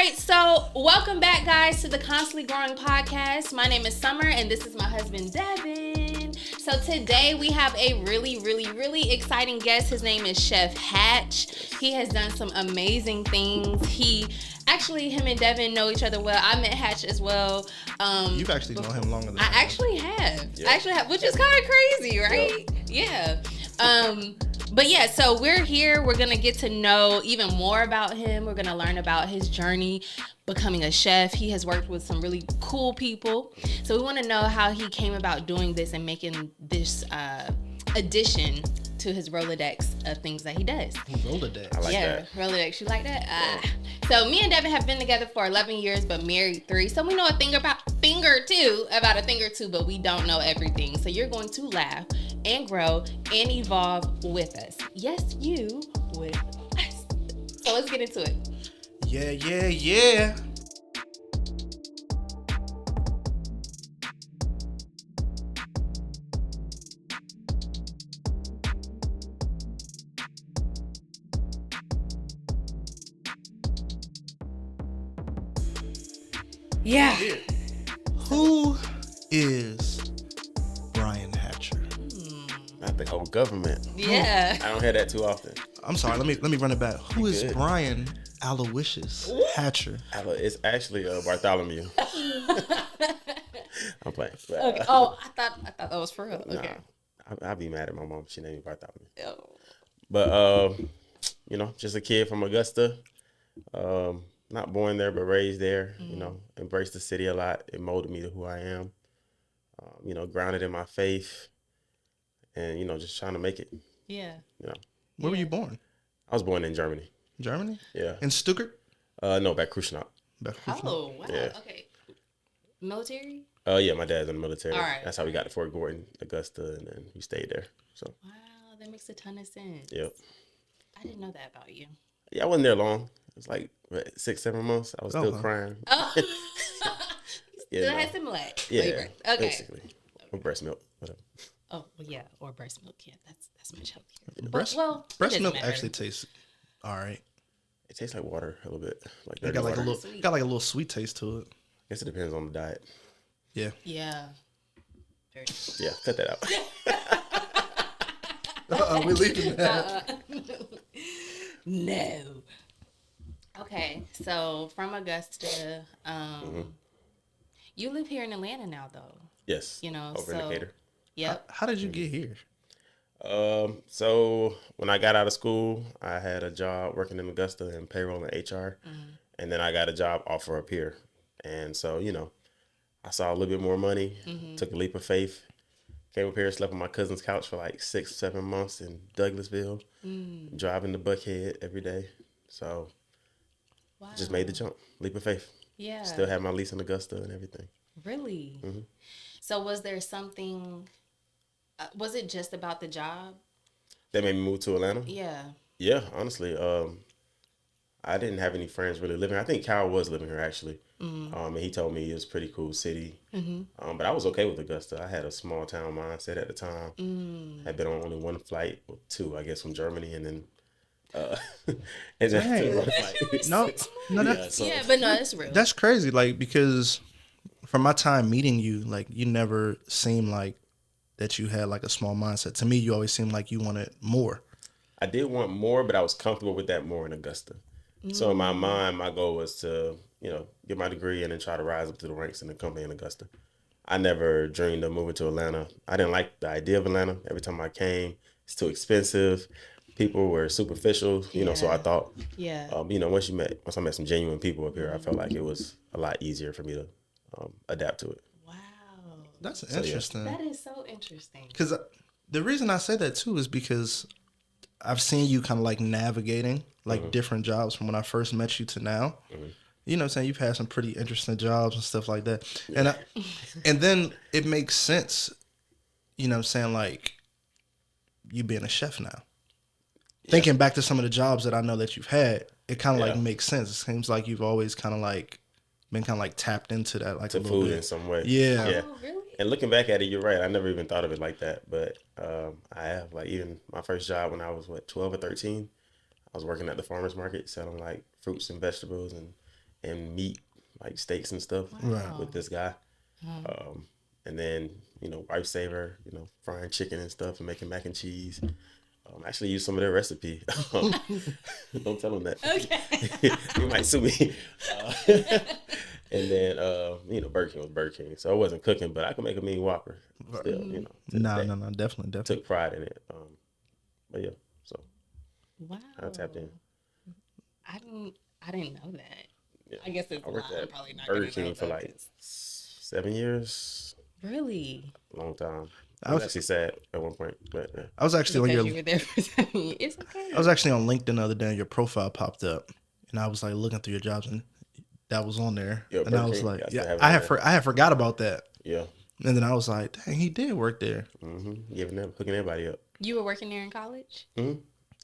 right, so welcome back, guys, to the Constantly Growing Podcast. My name is Summer, and this is my husband, Devon. So today we have a really exciting guest. His name is Chef Hatch. He has done some amazing things. Him and Devon know each other well. I met Hatch as well. You've actually known him longer than I actually have, which is kind of crazy, right? Yep. Yeah. But yeah, so we're here. We're going to get to know even more about him. We're going to learn about his journey becoming a chef. He has worked with some really cool people. So we want to know how he came about doing this and making this addition to his Rolodex of things that he does. Rolodex. I like that. Rolodex. You like that? So me and Devon have been together for 11 years, but married 3. So we know a thing or two, but we don't know everything. So you're going to laugh and grow and evolve with us. Yes, you with us. So let's get into it. Yeah. Yeah. Who is Brian Hatcher? Not the whole government. Yeah. I don't hear that too often. I'm sorry. Let me run it back. Who is Good. Brian Aloysius Hatcher? It's actually Bartholomew. I'm playing. But, Okay. Oh, I thought that was for real. Okay. I'd be mad at my mom if she named me Bartholomew. Oh. But just a kid from Augusta. Not born there, but raised there. Embraced the city a lot. It molded me to who I am. Grounded in my faith, and just trying to make it. Yeah. Where were you born? I was born in Germany. Germany? Yeah. In Stuttgart? No, back Krushnap. Oh, wow. Yeah. Okay. Military? Yeah, my dad's in the military. All right. That's how we got to Fort Gordon, Augusta, and then we stayed there. So. Wow, that makes a ton of sense. Yep. I didn't know that about you. Yeah, I wasn't there long. It was like 6-7 months. I was still crying. Oh. Yeah, Still had some lag. Yeah. Labor. Okay. Basically. Or breast milk, whatever. Oh, well, yeah, or breast milk. Yeah, that's much healthier. Breast milk actually tastes all right. It tastes like water a little bit. Like It got like water. a little sweet taste to it. I guess it depends on the diet. Yeah. Yeah. Yeah, cut that out. We're leaving that. No. Okay, so from Augusta, you live here in Atlanta now, though. Yes. Over in Decatur. Yep. How did you get here? So when I got out of school, I had a job working in Augusta in payroll and HR, and then I got a job offer up here, and so I saw a little bit more money, took a leap of faith, came up here, slept on my cousin's couch for like 6-7 months in Douglasville, driving to Buckhead every day, so Wow. just made the jump, leap of faith. Yeah. Still have my lease in Augusta and everything. Really? Mm-hmm. So was there something? Was it just about the job? That made me move to Atlanta. Yeah. Yeah, honestly, I didn't have any friends really living here. I think Kyle was living here actually, and he told me it was a pretty cool city. But I was okay with Augusta. I had a small town mindset at the time. Had been on only one flight, well, 2, I guess, from Germany, and then and then one flight. No, But no, it's real. that's crazy. Like, because from my time meeting you, like, you never seemed like that you had like a small mindset. To me, you always seemed like you wanted more. I did want more, but I was comfortable with that more in Augusta. So in my mind, my goal was to, get my degree and then try to rise up to the ranks in the company in Augusta. I never dreamed of moving to Atlanta. I didn't like the idea of Atlanta. Every time I came, it's too expensive. People were superficial, so I thought, once I met some genuine people up here, I felt like it was a lot easier for me to adapt to it. Wow. That's interesting. That is so interesting. Because the reason I say that too is because I've seen you kind of like navigating like different jobs from when I first met you to now. You know what I'm saying? You've had some pretty interesting jobs and stuff like that. And and then it makes sense, you know what I'm saying, like you being a chef now. Yeah. Thinking back to some of the jobs that I know that you've had, it kind of like makes sense. It seems like you've always kind of like been kind of like tapped into that like to a little food bit. in some way. Yeah. Oh, really? And looking back at it, you're right. I never even thought of it like that. But I have, like, even my first job when I was 12 or 13, I was working at the farmer's market selling like fruits and vegetables and and meat, like steaks and stuff with this guy. And then, Lifesaver, frying chicken and stuff and making mac and cheese. Actually use some of their recipe. Don't tell them that. Okay. You might sue me. And then, Burger King was Burger King. So I wasn't cooking, but I could make a mean Whopper. Still, No, definitely. Took pride in it. But yeah, so Wow. I tapped in. I didn't know that. Yeah. I guess it's I worked at probably not Burger gonna know King for though, like 'cause- 7 years. Really? Long time. I was actually sad at one point, but I was actually Because on you were there for 7 years. It's okay. I was actually on LinkedIn the other day, and your profile popped up, and I was like looking through your jobs, and that was on there, Yeah, and I Burger was King. like, Yeah, I still yeah, have it I on had there. I had forgot about that, yeah, and then I was like, dang, he did work there. hooking everybody up. You were working there in college? I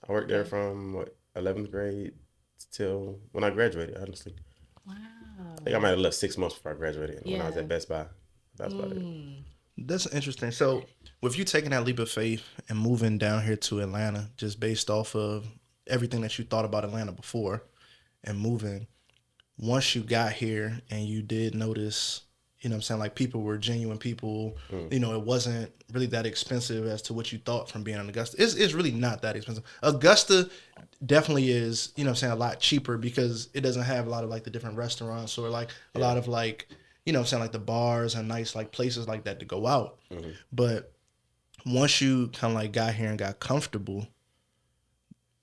worked there from 11th grade till when I graduated. Honestly, Wow. I think I might have left 6 months before I graduated when I was Yeah. at Best Buy. That's about it. That's interesting. So, with you taking that leap of faith and moving down here to Atlanta, just based off of everything that you thought about Atlanta before, and moving, once you got here and you did notice, what I'm saying, like people were genuine people, it wasn't really that expensive as to what you thought from being in Augusta. It's really not that expensive. Augusta definitely is, what I'm saying, a lot cheaper because it doesn't have a lot of like the different restaurants or like a lot of like, what I'm saying, like the bars and nice like places like that to go out. But once you kind of like got here and got comfortable,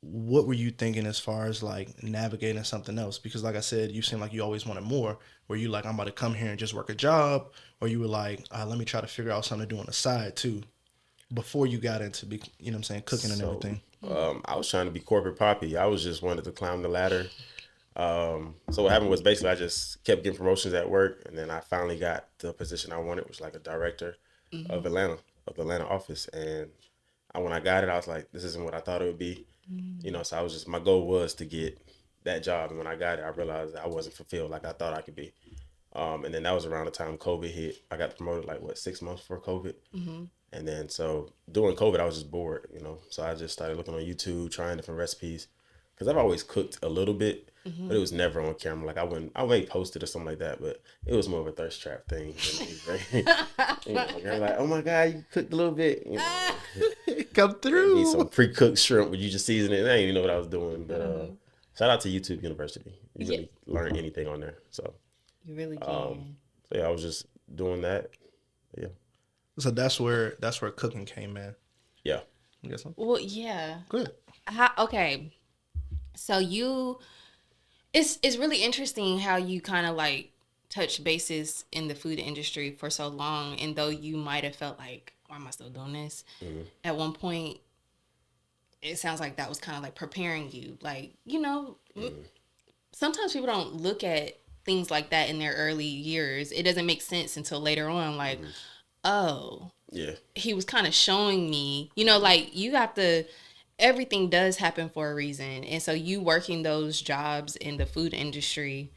what were you thinking as far as like navigating something else? Because like I said, you seem like you always wanted more. Were you like, I'm about to come here and just work a job? Or you were like, let me try to figure out something to do on the side too, before you got into, cooking and everything? I was trying to be corporate poppy. I was just wanted to climb the ladder. So what happened was basically I just kept getting promotions at work, and then I finally got the position I wanted, which was like a director of the Atlanta office. And when I got it, I was like, this isn't what I thought it would be. So I was just, my goal was to get that job. And when I got it, I realized I wasn't fulfilled like I thought I could be. And then that was around the time COVID hit. I got promoted 6 months before COVID. And then so during COVID, I was just bored, So I just started looking on YouTube, trying different recipes. Because I've always cooked a little bit, but it was never on camera. Like I may post it or something like that, but it was more of a thirst trap thing. They're like, oh my God, you cooked a little bit. Come through. Need some pre-cooked shrimp, but you just season it. I didn't even know what I was doing. But shout out to YouTube University. You really learn anything on there. So You really can. so yeah, I was just doing that. Yeah. So that's where cooking came in. Yeah. I guess so. Well, yeah. Good. Okay. So it's really interesting how you kind of like touch bases in the food industry for so long, and though you might have felt like, why am I still doing this? At one point, it sounds like that was kind of like preparing you. Like, sometimes people don't look at things like that in their early years. It doesn't make sense until later on. Like, oh, Yeah. he was kind of showing me, like you have to, everything does happen for a reason. And so you working those jobs in the food industry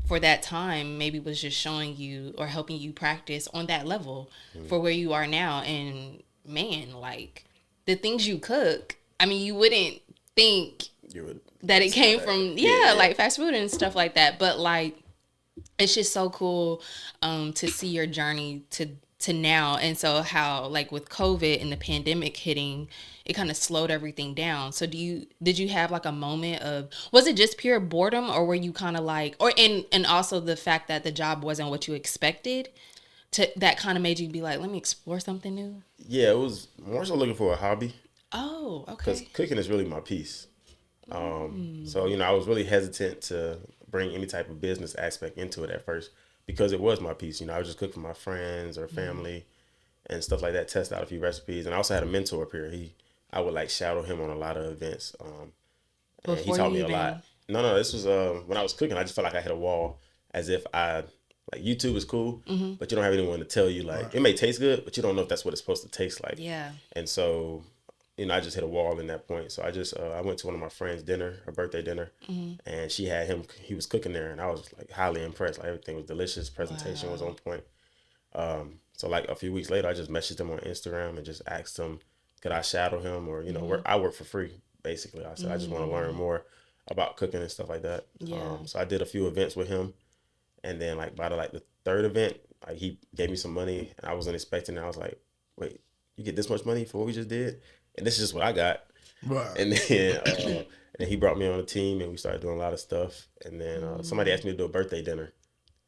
for that time maybe was just showing you or helping you practice on that level for where you are now. And man, like the things you cook, I mean, you wouldn't think You would. that it came from Yeah. like fast food and stuff like that, but like it's just so cool to see your journey to now. And so how like with COVID and the pandemic hitting, it kind of slowed everything down. So did you have like a moment of, was it just pure boredom, or were you kind of like, or and also the fact that the job wasn't what you expected, that kind of made you be like, let me explore something new? Yeah, it was more so looking for a hobby. Oh, Because okay. cooking is really my piece. So, I was really hesitant to bring any type of business aspect into it at first because it was my piece. I would just cook for my friends or family and stuff like that, test out a few recipes. And I also had a mentor up here. I would like shadow him on a lot of events. And he Before taught you me a even- lot. No, this was when I was cooking, I just felt like I hit a wall as if like YouTube is cool, but you don't have anyone to tell you like, it may taste good, but you don't know if that's what it's supposed to taste like. Yeah. And so, I just hit a wall in that point. So I just, I went to one of my friend's dinner, her birthday dinner, and she had he was cooking there, and I was like highly impressed. Like everything was delicious. Presentation was on point. So like a few weeks later, I just messaged him on Instagram and just asked him, could I shadow him or, I work for free, basically. I said, I just want to learn more. about cooking and stuff like that. Yeah. So I did a few events with him, and then like by the third event, like he gave me some money, and I wasn't expecting it. I was like, wait, you get this much money for what we just did, and this is just what I got. Right. And then he brought me on the team, and we started doing a lot of stuff. And then somebody asked me to do a birthday dinner,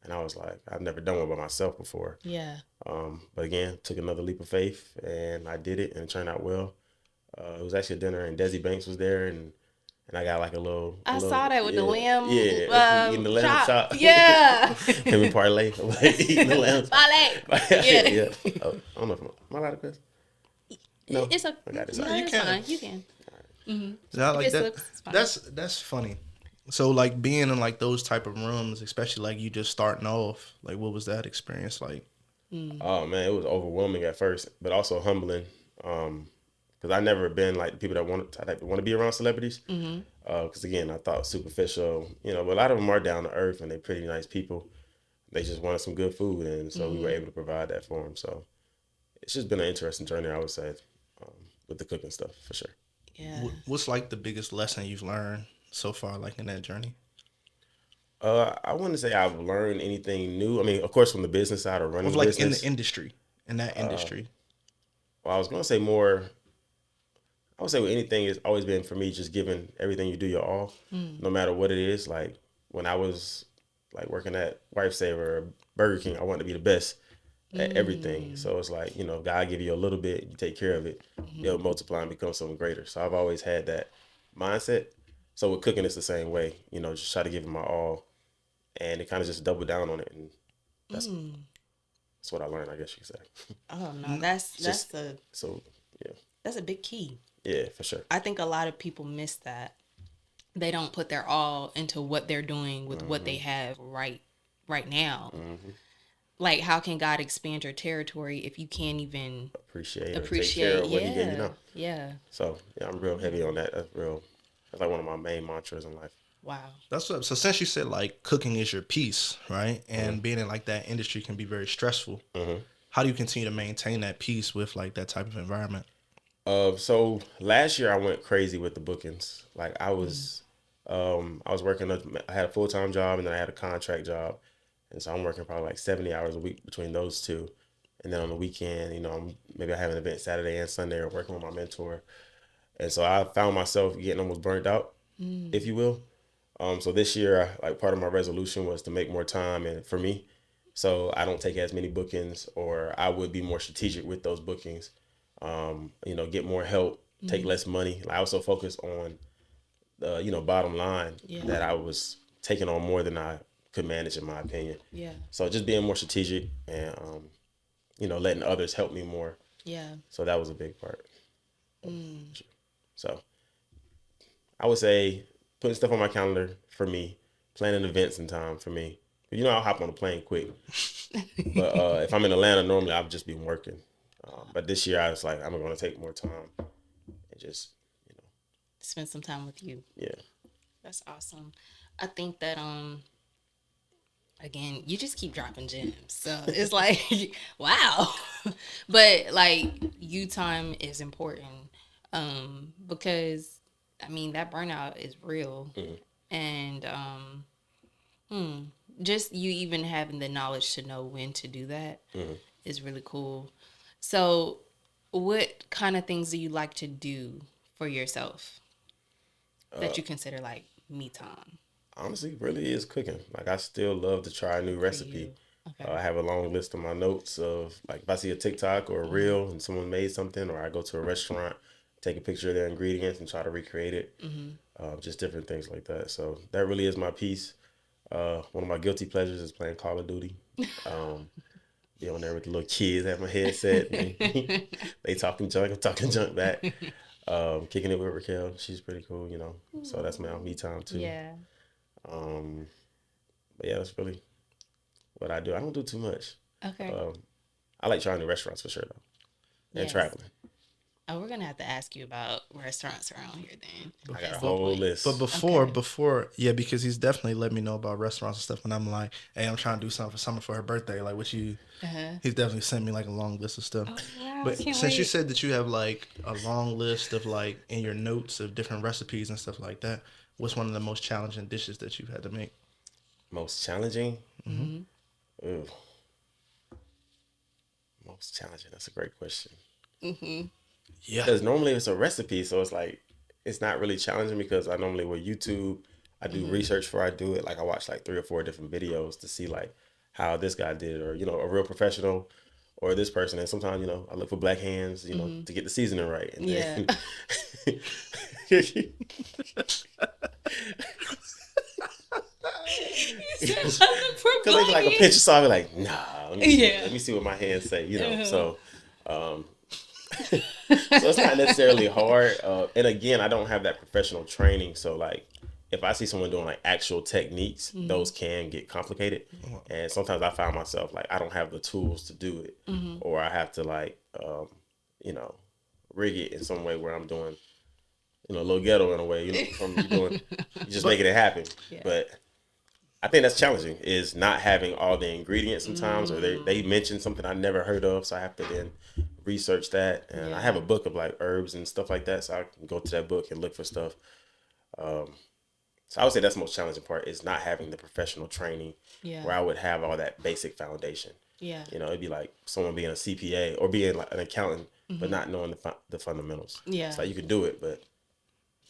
and I was like, I've never done one by myself before. Yeah. But again, took another leap of faith, and I did it, and it turned out well. It was actually a dinner, and Desi Banks was there, and I got like I saw that with the lamb. Eating the lamb chop. Yeah. Him and Parlay. Eating the lamb chop. Parlay. Yeah. Yeah. Oh, I don't know if am I allowed to cuss? No. It's a, I got this. no, You it's can. fine. You can. Yeah, I like If it that. slips, it's fine. That's funny. So like being in like those type of rooms, especially like you just starting off, like what was that experience like? Oh man, it was overwhelming at first, but also humbling. Because I never been like the people that want to be around celebrities. Because again, I thought superficial, but a lot of them are down to earth and they're pretty nice people. They just wanted some good food, and so we were able to provide that for them. So it's just been an interesting journey, I would say, with the cooking stuff for sure. Yeah. What's like the biggest lesson you've learned so far, like in that journey? I wouldn't say I've learned anything new. I mean, of course, from the business side or running Of the like business. in the industry, in that industry. Well, I was gonna say more. I would say with anything, it's always been for me just giving everything you do your all, no matter what it is. Like when I was like working at Wife Saver or Burger King, I wanted to be the best at everything. So it's like, God give you a little bit, you take care of it, it'll multiply and become something greater. So I've always had that mindset. So with cooking, it's the same way. Just try to give it my all, and it kind of just double down on it, and that's what I learned, I guess you could say. Oh no, that's a big key. Yeah, for sure. I think a lot of people miss that. They don't put their all into what they're doing with what they have right now. Like, how can God expand your territory if you can't even appreciate or take care of what He gave you now? Yeah. So yeah, I'm real heavy on that. That's like one of my main mantras in life. Wow. That's what. So since you said like cooking is your peace, right, and being in like that industry can be very stressful. How do you continue to maintain that peace with like that type of environment? So last year I went crazy with the bookings. Like I was working. I had a full-time job and then I had a contract job, and so I'm working probably like 70 hours a week between those two. And then on the weekend, maybe I have an event Saturday and Sunday or working with my mentor. And so I found myself getting almost burnt out, if you will. So this year, like part of my resolution was to make more time and for me, so I don't take as many bookings, or I would be more strategic with those bookings. Get more help, take less money. I also focus on the, bottom line that I was taking on more than I could manage, in my opinion. Yeah. So just being more strategic and, letting others help me more. Yeah. So that was a big part. So I would say putting stuff on my calendar for me, planning events in time for me. I'll hop on a plane quick. But if I'm in Atlanta, normally I've just been working. But this year I was like, I'm going to take more time and just, spend some time with you. Yeah. That's awesome. I think that, again, you just keep dropping gems. So it's like, wow. But like, you time is important. Because that burnout is real. And, just you even having the knowledge to know when to do that is really cool. So what kind of things do you like to do for yourself that you consider like me time? Honestly, really is cooking. Like I still love to try a new recipe. Okay. I have a long list of my notes of like if I see a TikTok or a reel and someone made something, or I go to a restaurant, take a picture of their ingredients and try to recreate it. Just different things like that. So that really is my piece. One of my guilty pleasures is playing Call of Duty. Be on there with the little kids, have my headset. They talking junk, I'm talking junk back. Kicking it with Raquel, she's pretty cool, So that's my me time too. Yeah. But yeah, that's really what I do. I don't do too much. Okay. I like trying new restaurants for sure though, and traveling. Oh, we're gonna have to ask you about restaurants around here then. I got a whole list. But before, yeah, because he's definitely let me know about restaurants and stuff. And I'm like, hey, I'm trying to do something for Summer for her birthday. Like, what you? He's definitely sent me like a long list of stuff. Oh, wow, but since you said that you have like a long list of like in your notes of different recipes and stuff like that, what's one of the most challenging dishes that you've had to make? Most challenging? Ooh. Most challenging. That's a great question. Yeah. Because normally it's a recipe, so it's like it's not really challenging because I normally with YouTube, I do research before I do it. Like I watch like 3 or 4 different videos to see like how this guy did it, or a real professional, or this person. And sometimes I look for black hands, to get the seasoning right. And then because they like a pinch of salt, I be like, nah, let me see what my hands say, So, so it's not necessarily hard. And again, I don't have that professional training, so like if I see someone doing like actual techniques, those can get complicated. And sometimes I find myself like I don't have the tools to do it, or I have to like rig it in some way where I'm doing a little ghetto in a way, from you just making it happen. But I think that's challenging, is not having all the ingredients sometimes, or they mention something I never heard of, so I have to then research that. And I have a book of like herbs and stuff like that, so I can go to that book and look for stuff. So I would say that's the most challenging part, is not having the professional training where I would have all that basic foundation. Yeah. It'd be like someone being a CPA or being like an accountant, but not knowing the fundamentals. Yeah. It's like you can do it, but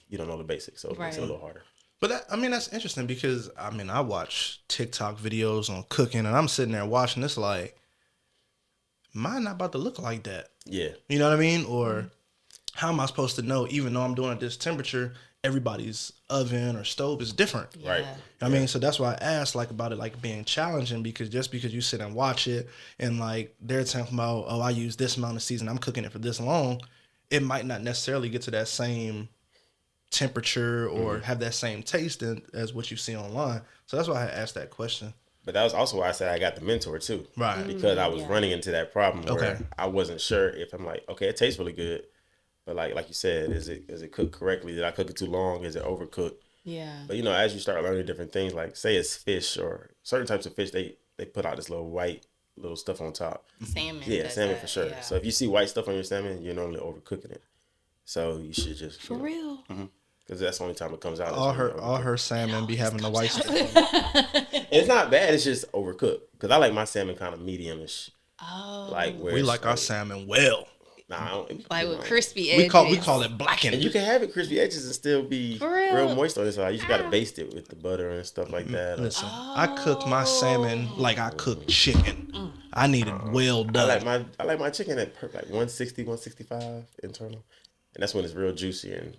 you don't know the basics, so it makes it a little harder. But that's interesting because, I watch TikTok videos on cooking, and I'm sitting there watching this like, mine not about to look like that. Yeah. You know what I mean? Or how am I supposed to know, even though I'm doing it at this temperature, everybody's oven or stove is different. Yeah. Right. I mean, so that's why I asked like about it like being challenging, because just because you sit and watch it and like they're talking about, I use this amount of season, I'm cooking it for this long, it might not necessarily get to that same temperature or have that same taste as what you see online. So that's why I asked that question. But that was also why I said I got the mentor too. Right. Because I was running into that problem where I wasn't sure if I'm like, okay, it tastes really good, but like you said, is it cooked correctly? Did I cook it too long? Is it overcooked? Yeah. But as you start learning different things, like say it's fish or certain types of fish, they put out this little white little stuff on top. Salmon. Yeah, salmon for sure. Yeah. So if you see white stuff on your salmon, you're normally overcooking it. So you should just for real. Because that's the only time it comes out. All her salmon be having the white stuff. It's not bad. It's just overcooked. Because I like my salmon kind of medium-ish. Oh. Like where we like our salmon well. Nah, I don't. Like with crispy edges. We call it blackened. And you can have it crispy edges and still be real moist on it. So you just gotta baste it with the butter and stuff like that. Listen, I cook my salmon like I cook chicken. I need it well done. I like my chicken at like 160, 165 internal, and that's when it's real juicy and.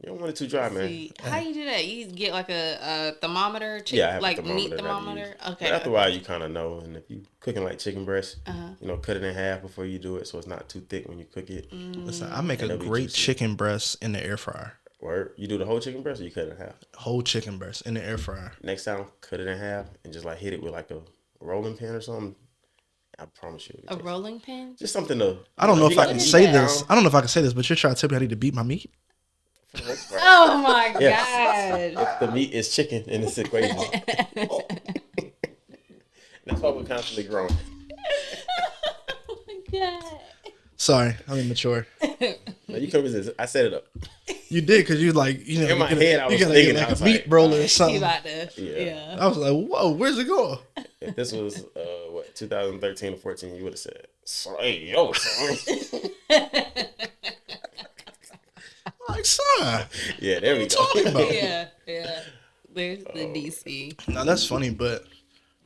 You don't want it too dry, man. How you do that? You get like a thermometer? Yeah, I have like a thermometer meat thermometer? Okay. But after a while, you kind of know. And if you cooking like chicken breast, cut it in half before you do it so it's not too thick when you cook it. Listen, I make a great chicken breast in the air fryer. Word? You do the whole chicken breast or you cut it in half? Whole chicken breast in the air fryer. Next time, cut it in half and just like hit it with like a rolling pin or something. I promise you. A rolling pin? Just something to... I don't know if I can say this. I don't know if I can say this, but you're trying to tell me I need to beat my meat? Oh my God. If the meat is chicken in this equation. That's why we're constantly growing. Oh my God. Sorry, I'm immature. No, you couldn't resist. I set it up. You did, because you like, in my head I was thinking like a meat roller or something. Yeah. I was like, whoa, where's it going? If this was 2013 or 14, you would have said, "Hey, yo, son." Like, son. Yeah, there we go. Yeah. There's the DC. Now that's funny, but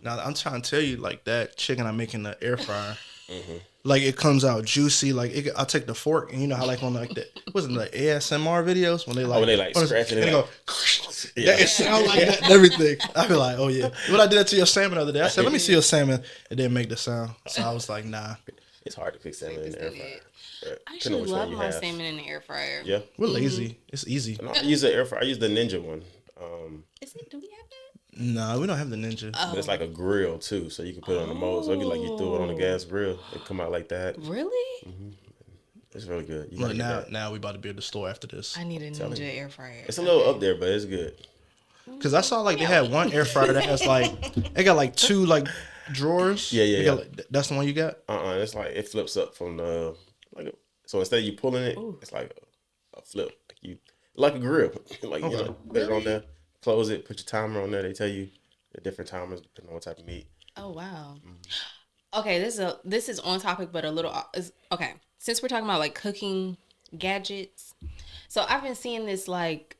now I'm trying to tell you, like that chicken I make in the air fryer, like it comes out juicy. Like I'll take the fork, and you know how like on like the wasn't the ASMR videos when they like scratching it and go. It sound like that and everything. I be like, oh yeah. When I did that to your salmon the other day, I said, let me see your salmon. It didn't make the sound, so I was like, nah. It's hard to cook salmon in the air fryer. I actually love my salmon in the air fryer. Yeah, we're lazy. It's easy. No, I use the air fryer. I use the Ninja one. Do we have that? No, we don't have the Ninja. But it's like a grill too, so you can put it on the mold. So it'd be like you threw it on the gas grill. It come out like that. Really? It's really good. Look, now we about to be at the store after this. I need a Ninja air fryer. It's a little up there, but it's good. Cause I saw like they had one air fryer that has like it got like 2 like drawers. Yeah. That's the one you got. It's like it flips up from the so instead of you pulling it, it's like a flip. like a grill. Like Okay. you know, put it on there, close it, put your timer on there. They tell you the different timers depending on what type of meat. Oh wow. Okay, this is on topic, but a little okay. Since we're talking about like cooking gadgets, so I've been seeing this like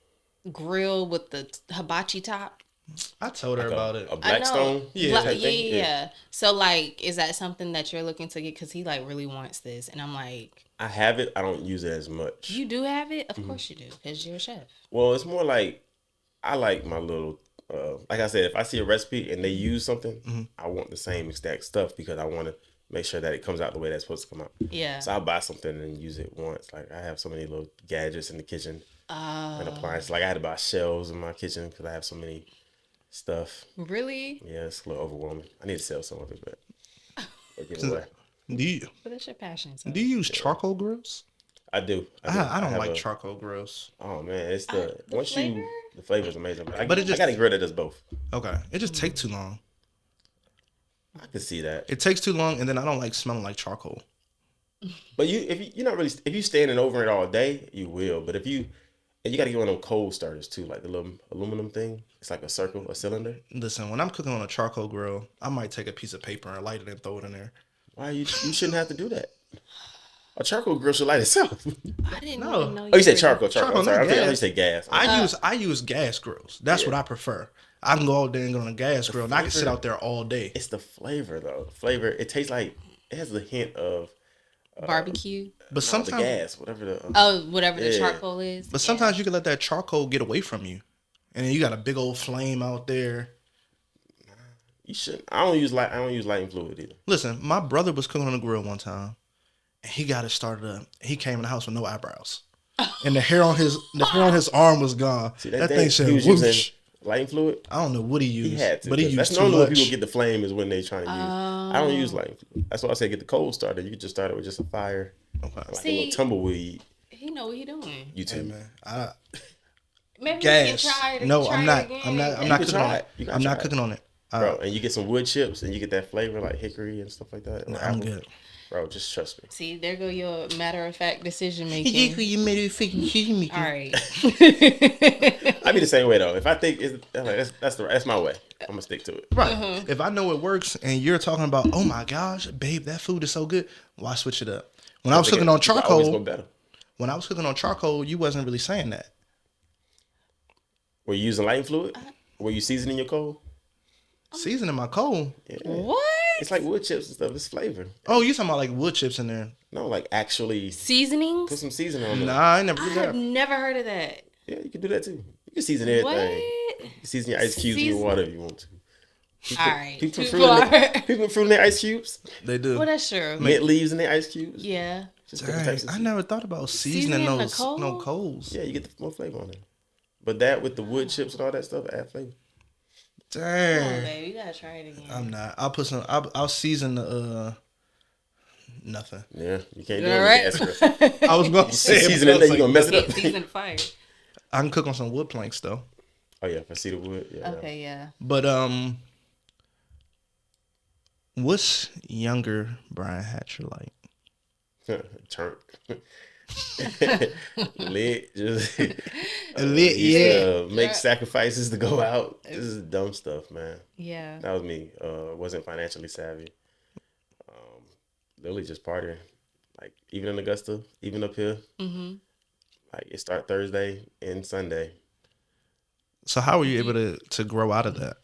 grill with the hibachi top. I told her about it. A Blackstone, Yeah. type thing? Yeah. So like, is that something that you're looking to get? Because he like really wants this, and I'm like, I have it. I don't use it as much. you do have it, of course you do, because you're a chef. Well, it's more like I like my little. Like I said, if I see a recipe and they use something, I want the same exact stuff because I want to make sure that it comes out the way that's supposed to come out. Yeah. So I'll buy something and use it once. Like I have so many little gadgets in the kitchen and appliances. Like I had to buy shelves in my kitchen because I have so many stuff. Really? Yeah, it's a little overwhelming. I need to sell some of it, but or give it away. But that's your passion. So. Do you use charcoal grills? I do. I don't have like charcoal grills. Oh man, it's the once flavor? the flavor is amazing. But it just- I got a grill that does both. Okay, it just takes too long. I can see that. It takes too long, and then I don't like smelling like charcoal. But you're not really if you standing over it all day, you will. But if you and you got to get one of them cold starters too, like the little aluminum thing. It's like a circle, a cylinder. Listen, when I'm cooking on a charcoal grill, I might take a piece of paper and light it and throw it in there. Why you shouldn't have to do that? A charcoal grill should light itself. I didn't No. even know. Oh, you said were- charcoal. Charcoal, I'm sorry. not I thought you gas. said gas. I use gas grills. That's what I prefer. I can go out there and get on a gas grill, and I can sit out there all day. It's the flavor though. The flavor. It tastes like it has a hint of Barbecue. But the sometimes, gas, whatever the. Whatever the Yeah. charcoal is. but sometimes you can let that charcoal get away from you, and then you got a big old flame out there. You shouldn't. I don't use lighting fluid either. Listen, my brother was cooking on a grill one time, and he got it started up. He came in the house with no eyebrows, and the hair on his arm was gone. See that thing said he was whoosh. using lighting fluid. I don't know what he used, He had to. but he 'cause used that's too normally when much. people get the flame is when they trying to use. I don't use lighting fluid. That's why I say get the cold starter. You just start it with just a fire, Okay. like a See, little tumbleweed. he know what he doing. You Hey, too. man, Maybe gas. we can try it. No, try I'm it not. again. I'm not. I'm You not can cooking try on it. it. You gotta I'm not try cooking on it. Bro, and you get some wood chips and you get that flavor like hickory and stuff like that. or I'm apple. good. Bro, just trust me. See, there go your matter of fact decision making. You made it freaking All right. I be the same way though. If I think it's like, that's my way. I'm gonna stick to it. Right. If I know it works and you're talking about, oh my gosh, babe, that food is so good, why switch it up? When I was cooking on It's always go charcoal, better. you wasn't really saying that. Were you using lighting fluid? Were you seasoning your coal? Seasoning my coal. Yeah. What? It's like wood chips and stuff. It's flavor. Oh, you talking about like wood chips in there? No, like actually Seasonings? put some seasoning on it. Nah, I never I did have that. never heard of that. Yeah, you can do that too. You can season everything. What? You can season your ice cubes in your water if you want to. All right. People Too put fruit in far. people put fruit in their ice cubes. They do. Well, that's true. Mint leaves in their ice cubes. Yeah. Just different Dang, types of I seasoning. never thought about seasoning Seasoning the those coal? no coals. Yeah, you get the more flavor on it. But that with the wood chips and all that stuff add flavor. Come on, Dang. babe. You gotta try it again. I'm not. I'll put some. I'll season the nothing. Yeah, you can't do All it right. with gas grill. I was gonna say Season it, then you gonna mess it Can't up. season fire. I can cook on some wood planks though. Oh yeah, for cedar wood. Yeah. Okay, yeah. But what's younger Brian Hatcher like? Turn. Lit, just Lit, make sacrifices to go out. This is dumb stuff, man. Yeah. That was me. Wasn't financially savvy. Literally just partying. Like even in Augusta, even up here. Mm-hmm. Like it start Thursday and Sunday. So how were you able to grow out of that?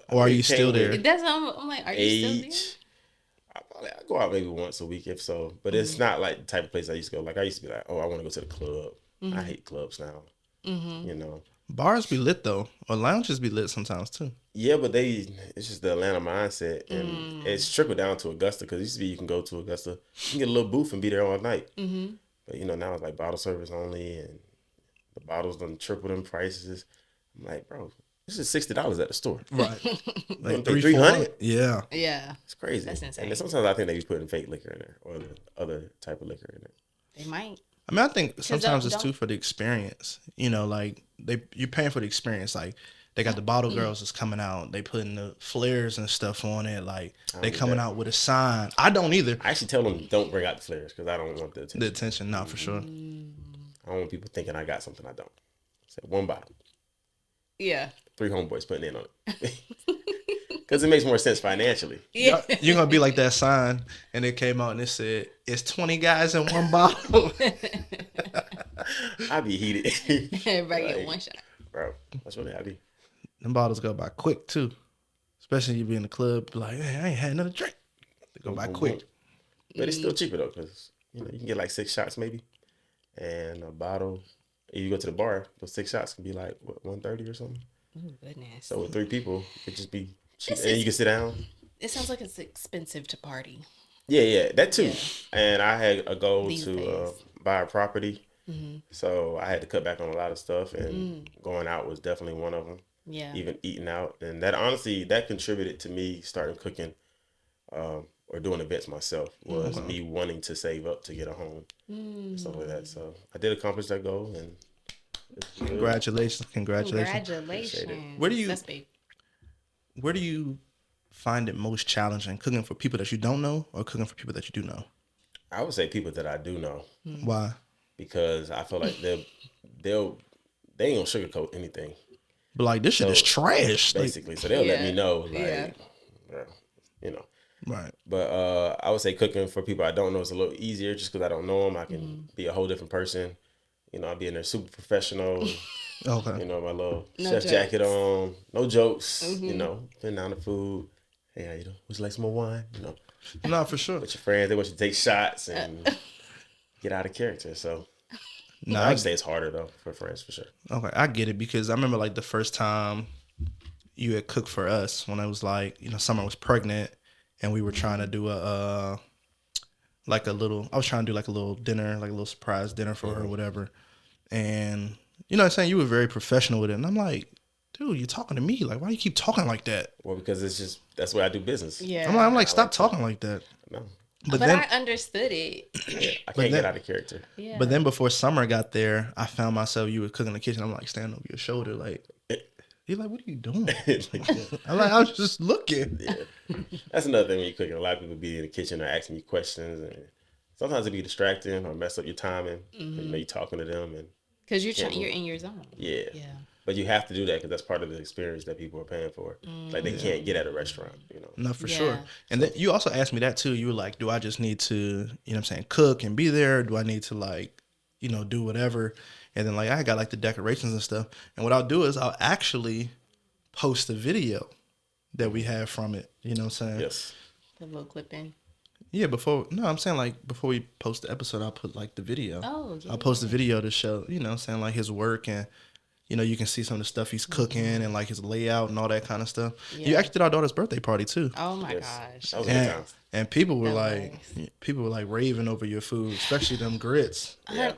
Or are it you still came there? with That's I'm like, are you still there? age. I go out maybe once a week if so, but it's not like the type of place I used to go. Like I used to be like, oh, I want to go to the club. I hate clubs now. Mm-hmm. You know. Bars be lit though, or lounges be lit sometimes too. Yeah, but it's just the Atlanta mindset, and it's trickled down to Augusta because it used to be you can go to Augusta, you can get a little booth and be there all night. Mm-hmm. But you know now it's like bottle service only, and the bottles done tripled in prices. I'm like, bro, this is $60 at the store. Right. Like Like 300? Yeah. Yeah. It's crazy. That's insane. And then sometimes I think they be putting fake liquor in there or the other type of liquor in there. They might. I mean, I think sometimes it's don't- too for the experience. You know, like you're paying for the experience. Like they got the bottle girls that's coming out. They putting the flares and stuff on it. Like they do coming that. out with a sign. I don't either. I actually tell them don't bring out the flares because I don't want the attention. The attention, not for sure. I I don't want people thinking I got something I don't. I said 1 bottle. Yeah. 3 homeboys putting in on it. Because it makes more sense financially. Yeah. You're gonna be like that sign, and it came out and it said, "It's 20 guys in 1 bottle." I be heated. Everybody get 1 shot. Bro, that's really how I be. Them bottles go by quick too, especially you be in the club. Be like, hey, I ain't had another drink. They go by quick. But it's still cheaper though, because you can get like 6 shots maybe, and a bottle. If you go to the bar, those 6 shots can be like what, $130 or something. Oh goodness. So with 3 people, it just be cheap, and you can sit down. It sounds like it's expensive to party. Yeah, that too. Yeah. And I had a goal to buy a property, so I had to cut back on a lot of stuff, and going out was definitely one of them. Yeah. Even eating out, and that honestly that contributed to me starting cooking, or doing events myself. Was me wanting to save up to get a home, and stuff like that. So I did accomplish that goal, and Congratulations. Where do you? That's big. Where do you find it most challenging? Cooking for people that you don't know, or cooking for people that you do know? I would say people that I do know. Why? Because I feel like they ain't gonna sugarcoat anything. But like this shit is trash, basically. So they'll let me know, like, you know. Right. But I would say cooking for people I don't know is a little easier, just because I don't know them. I can be a whole different person. I'll be in there super professional. Okay. My little chef jacket on, no jokes. Putting down the food. Hey, how you doing? Would you like some more wine? No, for sure. With your friends, they want you to take shots and get out of character. So, I would say it's harder though for friends for sure. Okay, I get it, because I remember like the first time you had cooked for us when I was like, Summyr was pregnant, and we were trying to do I was trying to do like a little dinner, like a little surprise dinner for her or whatever. And you know what I'm saying? You were very professional with it. And I'm like, dude, you're talking to me. Like, why do you keep talking like that? Well, because that's the way I do business. Yeah. I'm like, stop talking like that. No. But then, I understood it. Yeah, I can't get out of character. Yeah. But then before Summyr got there, I found myself, you were cooking in the kitchen. I'm like standing over your shoulder, like, you're like, what are you doing? I'm like, I was just looking. Yeah. That's another thing when you're cooking. A lot of people be in the kitchen or asking you questions, and sometimes it be distracting or mess up your timing. You're talking to them, and because you're in your zone. Yeah. But you have to do that because that's part of the experience that people are paying for. Like they can't get at a restaurant, No, for sure. And then you also asked me that too. You were like, do I just need to, cook and be there? Do I need to like, do whatever? And then like I got like the decorations and stuff. And what I'll do is I'll actually post a video that we have from it. You know what I'm saying? Yes. The little clip in. Yeah, I'm saying like before we post the episode, I'll put like the video. Oh, yeah. I'll post the video to show, saying like his work, and you can see some of the stuff he's cooking and like his layout and all that kind of stuff. Yeah. You actually did our daughter's birthday party too. Oh my gosh. That was a good time. And people were like raving over your food, especially them grits.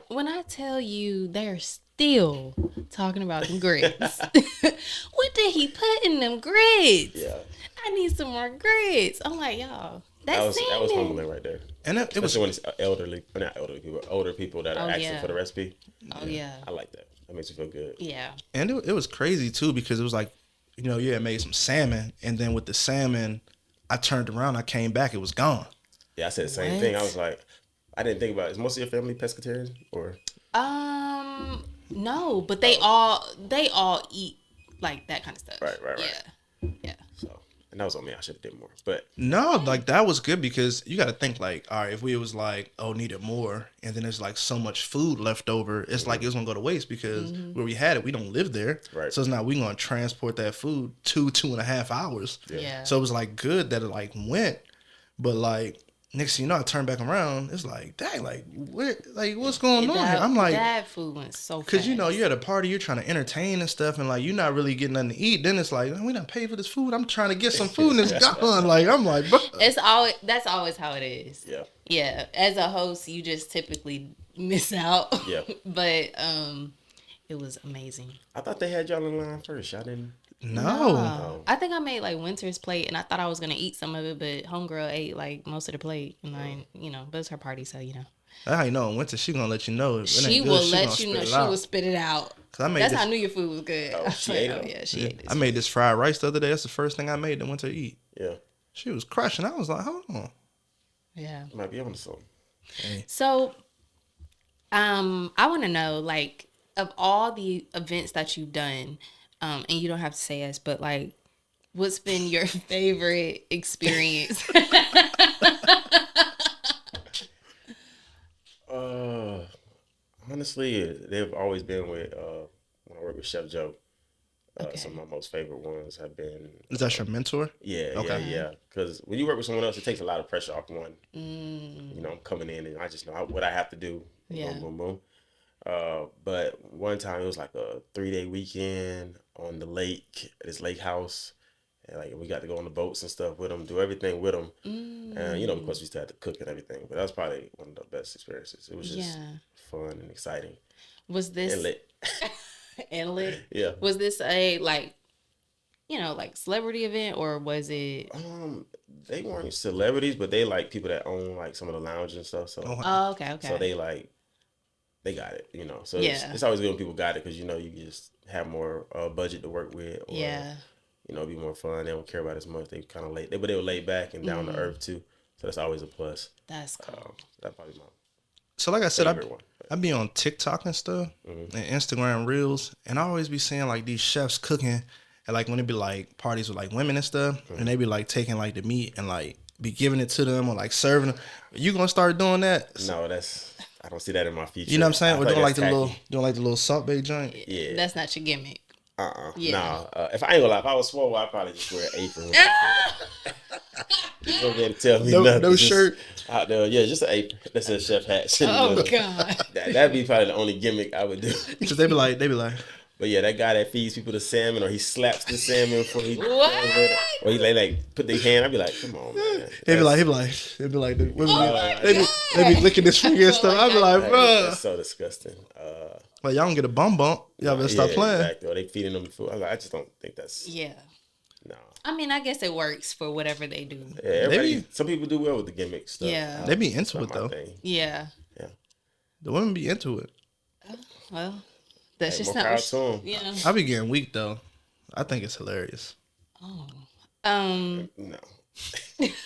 When I tell you they're still talking about them grits. What did he put in them grits? Yeah. I need some more grits. I'm like, y'all. That was humbling right there. And it was when it's older people that are asking for the recipe. Oh yeah. I like that. That makes me feel good. Yeah. And it was crazy too, because it was like, you had made some salmon, and then with the salmon, I turned around, I came back, it was gone. Yeah, I said the same thing. I was like, I didn't think about it. Is most of your family pescatarian or? No, but they all eat like that kind of stuff. Right. Yeah. So, and that was on me. I should have did more, but no, like that was good, because you got to think like, all right, if we was like, oh, needed more, and then there's like so much food left over, it's like it's gonna go to waste, because where we had it, we don't live there, right? So it's not we gonna transport that food 2.5 hours. Yeah. So it was like good that it like went, but like next thing you know, I turn back around, it's like, dang, like what's going on here? I'm like, that food went so fast. Because you're at a party, you're trying to entertain and stuff, and like you're not really getting nothing to eat. Then it's like, we not paid for this food. I'm trying to get some food, and it's gone. Like I'm like, bro. That's always how it is. Yeah. Yeah. As a host, you just typically miss out. Yeah. But it was amazing. I thought they had y'all in line first. Y'all didn't. No. I think I made like Winter's plate, and I thought I was gonna eat some of it, but homegirl ate like most of the plate, and but it's her party, so That's how you know in winter she gonna let you know. She will let you know. She will spit it out. That's how I knew your food was good. She ate it. Yeah, she ate it. I made this fried rice the other day. That's the first thing I made that went to eat. Yeah. She was crushing. I was like, hold on. Yeah. Might be on to something. So, I want to know, like, of all the events that you've done, and you don't have to say us, but like, what's been your favorite experience? Uh, Honestly, they've always been with when I work with Chef Joe. Some of Okay. my most favorite ones have been, Is that your mentor? yeah, yeah, Okay. yeah. Because when you work with someone else, it takes a lot of pressure off one. You know, Mm, I'm coming in and I just know what I have to do. Boom, yeah. boom, boom. But one time it was like a 3 day weekend on the lake, at this lake house. And like we got to go on the boats and stuff with them, do everything with them. And you know, of Mm, course, we still had to cook and everything. But that was probably one of the best experiences. It was just yeah. fun and exciting Was and this lit. inlet? Yeah. Was this a like, like celebrity event, or was it? Um, they weren't celebrities, but they like people that own like some of the lounges and stuff. Oh, So, wow. Oh, okay, so okay. they like they got it, you know. So Yeah, it's always good when people got it because you know you just have more budget to work with, or yeah. you know, be more fun. They don't care about as much. They kind of late, but they were laid back and down to Mm, earth too. So that's always a plus. that's cool. That's probably my So like I said, favorite one. I be on TikTok and stuff Mm-hmm. and Instagram Reels, and I always be seeing like these chefs cooking, and like when it be like parties with like women and stuff, Mm-hmm. and they be like taking like the meat and like be giving it to them or like serving them. You gonna start doing that? No, that's I don't see that in my You know what I'm future. saying? I Or feel like doing that's like tacky. the little salt bay joint. Yeah. That's not your gimmick. Yeah. Nah. If I ain't gonna lie, if I was swole, I'd probably just wear an apron. When I cook. You gonna be able to tell me nothing. No Just shirt. out there, yeah, just an apron. That's a chef hat. Sitting in the Oh middle. God. That'd be probably the only gimmick I would do. Cause they be like, But yeah, that guy that feeds people the salmon, or he slaps the salmon before he What? or he like put their hand. I'd be like, come on, man. they be like, the women they be licking this finger and stuff. I be like, That's bruh, so disgusting. like y'all don't get a bump. Y'all better stop playing. Exactly. Or they feeding them food. I just don't think that's Yeah. no. I mean, I guess it works for whatever they do. Yeah, everybody. Maybe. Some people do well with the gimmick stuff. Yeah. They be It's into not it my though. thing. Yeah. Yeah. The women be into it. Well, that's Hey, just more not. power to 'em. Yeah. I be getting weak though. I think it's hilarious. Oh. No.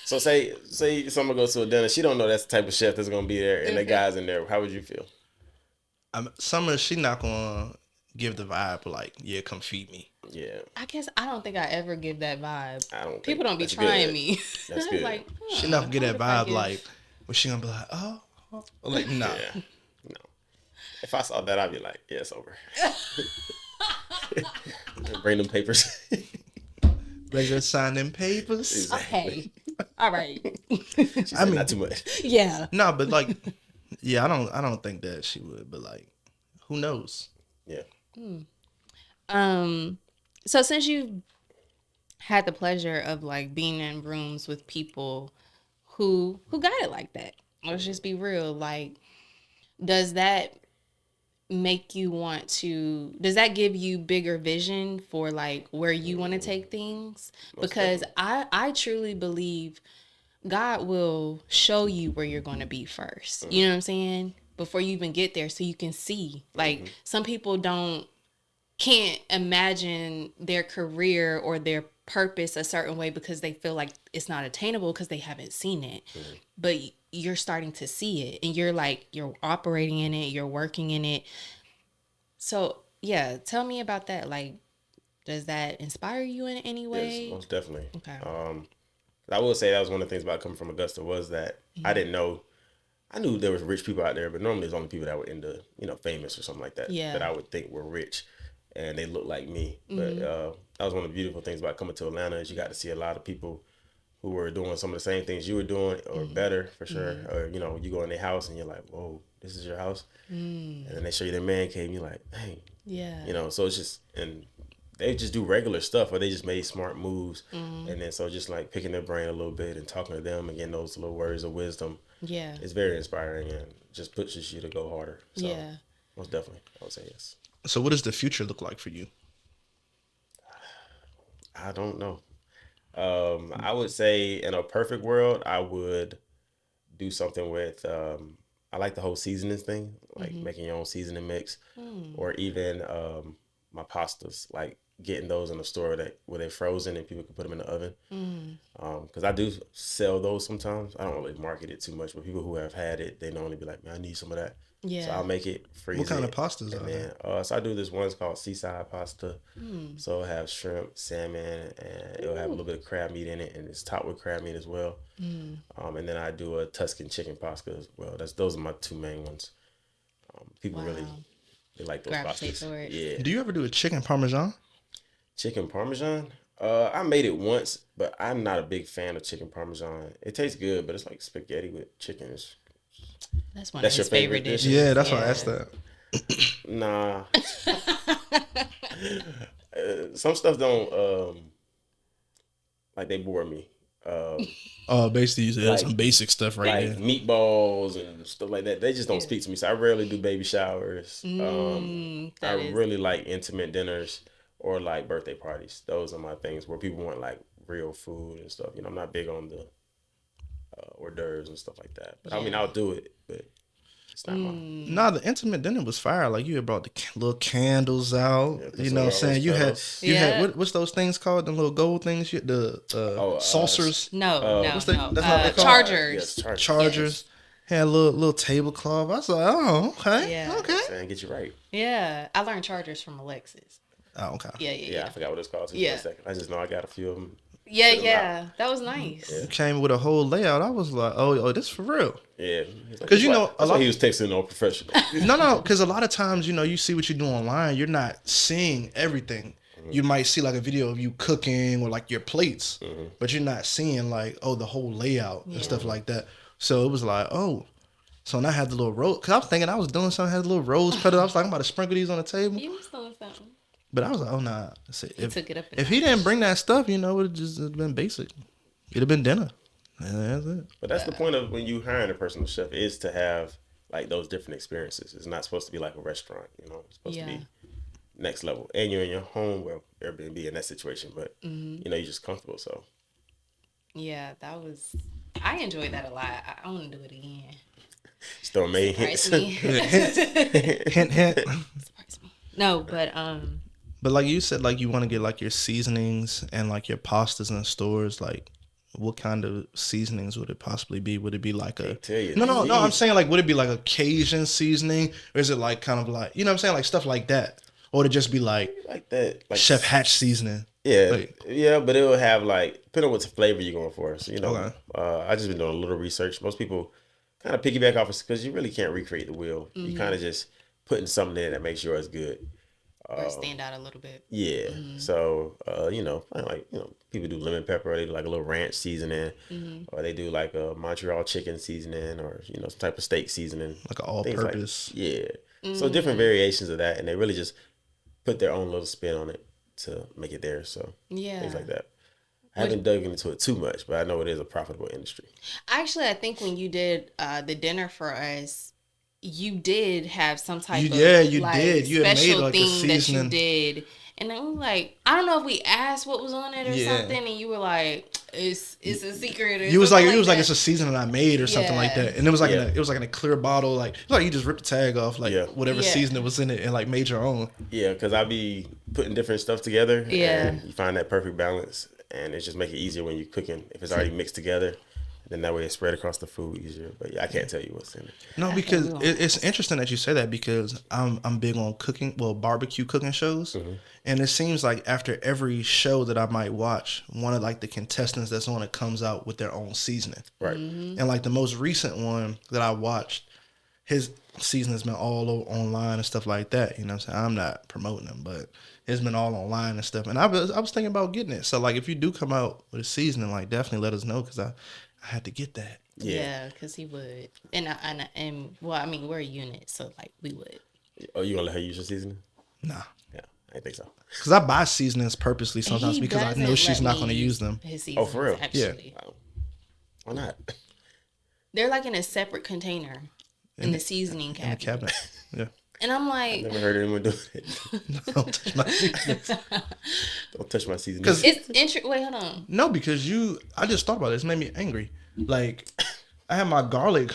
So say someone goes to a dinner, she don't know that's the type of chef that's gonna be there, and the guy's in there. How would you feel? Summer, she not gonna give the vibe like, yeah, come feed me. Yeah, I guess I don't think I ever give that vibe. I don't. People think don't be that's trying good. me. That's I'm good. like, She not gonna get that what if I vibe give- like, where she gonna be like, oh, like nah. Yeah. No. If I saw that, I'd be like, yeah, it's over. Bring them papers. Regular signing papers. Okay. All right. She said, mean- not too much. Yeah. No, but like, yeah, I don't think that she would, but like, who knows? Yeah. So since you've had the pleasure of like being in rooms with people who got it like that, let's just be real. Like, does that make you want to? Does that give you bigger vision for like where you want to take things? Because I truly believe God will show you where you're going to be first. You know what I'm saying? Before you even get there, so you can see. Like some people can't imagine their career or their purpose a certain way because they feel like it's not attainable because they haven't seen it. But you're starting to see it, and you're operating in it, you're working in it. So yeah, tell me about that. Like, does that inspire you in any way? Yes, most definitely. Okay. I will say that was one of the things about coming from Augusta was that I didn't know. I knew there was rich people out there, but normally it's only people that were into, famous or something like that Yeah. that I would think were rich, and they look like me. But that was one of the beautiful things about coming to Atlanta is you got to see a lot of people who were doing some of the same things you were doing or better for sure. Or you go in their house and you're like, whoa, this is your house, and then they show you their man cave and you're like, dang, Yeah. So it's just and they just do regular stuff or they just made smart moves, and then so just like picking their brain a little bit and talking to them and getting those little words of wisdom. Yeah. It's very inspiring and just pushes you to go harder. So Yeah. most definitely, I would say yes. So, what does the future look like for you? I don't know. I would say in a perfect world, I would do something with. I like the whole seasoning thing, like making your own seasoning mix, or even my pastas, like getting those in the store where they're frozen and people can put them in the oven. Because I do sell those sometimes. I don't really market it too much, but people who have had it, they normally be like, "Man, I need some of that." Yeah. So I'll make it, freeze What kind it, of pastas and are then so I do this one's called seaside pasta. So it'll have shrimp, salmon, and it'll have a little bit of crab meat in it, and it's topped with crab meat as well. And then I do a Tuscan chicken pasta as well. Those are my two main ones. People really they like those Gravitate pastas. towards. Yeah. Do you ever do a chicken parmesan? Chicken parmesan? I made it once, but I'm not a big fan of chicken parmesan. It tastes good, but it's like spaghetti with chicken. That's one That's of your his favorite favorite dishes. Yeah, that's why I asked that. Nah. Some stuff don't like they bore me. Basically, you said Like- some basic stuff right Like there. meatballs and stuff like that. They just don't speak to me. So I rarely do baby showers. that is- really like intimate dinners or like birthday parties. Those are my things where people want like real food and stuff. I'm not big on the hors d'oeuvres and stuff like that. But I mean, I'll do it, but it's not mine. Nah, the intimate dinner was fire. Like you had brought the little candles out. Yeah, You know what I'm saying? You had Yeah. what's those things called? The little gold things? The saucers, No, what's that- no. that's not what they call it? Chargers. Yes, chargers. Had a little tablecloth. I was like, oh, okay, Yeah. okay. And get you right. Yeah. I learned chargers from Alexis. Oh, okay. Yeah. Yeah, I forgot what it's called. For Yeah. a second. I just know I got a few of them. Yeah. That was nice. You came with a whole layout. I was like, oh, this for real. Yeah. 'Cause, you know, that's why he was texting all professional. No, because a lot of times, you see what you do online. You're not seeing everything. You might see like a video of you cooking or like your plates, but you're not seeing like, the whole layout and stuff like that. So it was like, so when I had the little rose, because I was thinking I was doing something, had the little rose petal. I was like, I'm about to sprinkle these on the table. You was doing something. But I was like, oh, nah. If, took it up a if he didn't bring that stuff, it would have just been basic. It'd have been dinner. And that's it. But that's the point of when you hiring a personal chef is to have like those different experiences. It's not supposed to be like a restaurant, It's supposed to be next level. And you're in your home, well, Airbnb in that situation, but you're just comfortable. So Yeah, I enjoyed that a lot. I want to do it again. still made hints. Surprise me. Hint, hint. Surprise me. No, but But like you said, like you want to get like your seasonings and like your pastas in stores. Like, what kind of seasonings would it possibly be? Would it be like a tell you. no? I'm saying like, would it be like a Cajun seasoning, or is it like kind of like what I'm saying, like stuff like that, or would it just be like that, like Chef Hatch seasoning? Yeah, Like- yeah, but it will have like depending on what flavor you're going for. So Okay. I just been doing a little research. Most people kind of piggyback off because you really can't recreate the wheel. You kind of just putting something in that makes yours good. or stand out a little bit. Yeah. So, people do lemon pepper, or they do like a little ranch seasoning, or they do like a Montreal chicken seasoning, or, some type of steak seasoning. Like an all Things purpose. yeah. So different variations of that, and they really just put their own little spin on it to make it theirs. So Yeah. things like that. I haven't dug into it too much, but I know it is a profitable industry. Actually, I think when you did the dinner for us, you did have some type of you like, did. You had made, special like, a thing that you seasoning. did. And then we like, I don't know if we asked what was on it or Yeah. something, and you were like, "It's a secret." Or You was like, something it was like that. it's a seasoning I made or something like Yeah. that, and it was like Yeah. it was like in a clear bottle, like it's like you just ripped the tag off, like Yeah. whatever Yeah. seasoning was in it, and like made your own. Yeah, because I be putting different stuff together. Yeah. And you find that perfect balance, and it just make it easier when you're cooking. If it's already mixed together, then that way it's spread across the food easier. But yeah, I can't tell you what's in it. No, because it's interesting that you say that because I'm big on cooking, barbecue cooking shows, and it seems like after every show that I might watch, one of like the contestants that's on it comes out with their own seasoning. Right. And like the most recent one that I watched, his seasoning's been all over online and stuff like that. You know what I'm saying? I'm not promoting him, but it's been all online and stuff. And I was thinking about getting it. So like if you do come out with a seasoning, like definitely let us know because I had to get that. Yeah, because he would, and well, I mean, we're a unit, so like we would. Oh, you gonna let her use your seasoning? Nah. Yeah, I think so. Because I buy seasonings purposely sometimes He because I know doesn't she's let not me going to use them. His Oh, for real? Actually, Wow. Why not? they're like in a separate container in the seasoning In the cabinet. cabinet. Yeah. And I'm like, Never heard anyone do it. Don't touch my seasonings. Don't touch my seasoning. 'Cause- it's interesting. Wait, hold on. No, because I just thought about it. It made me angry. Like, I had my garlic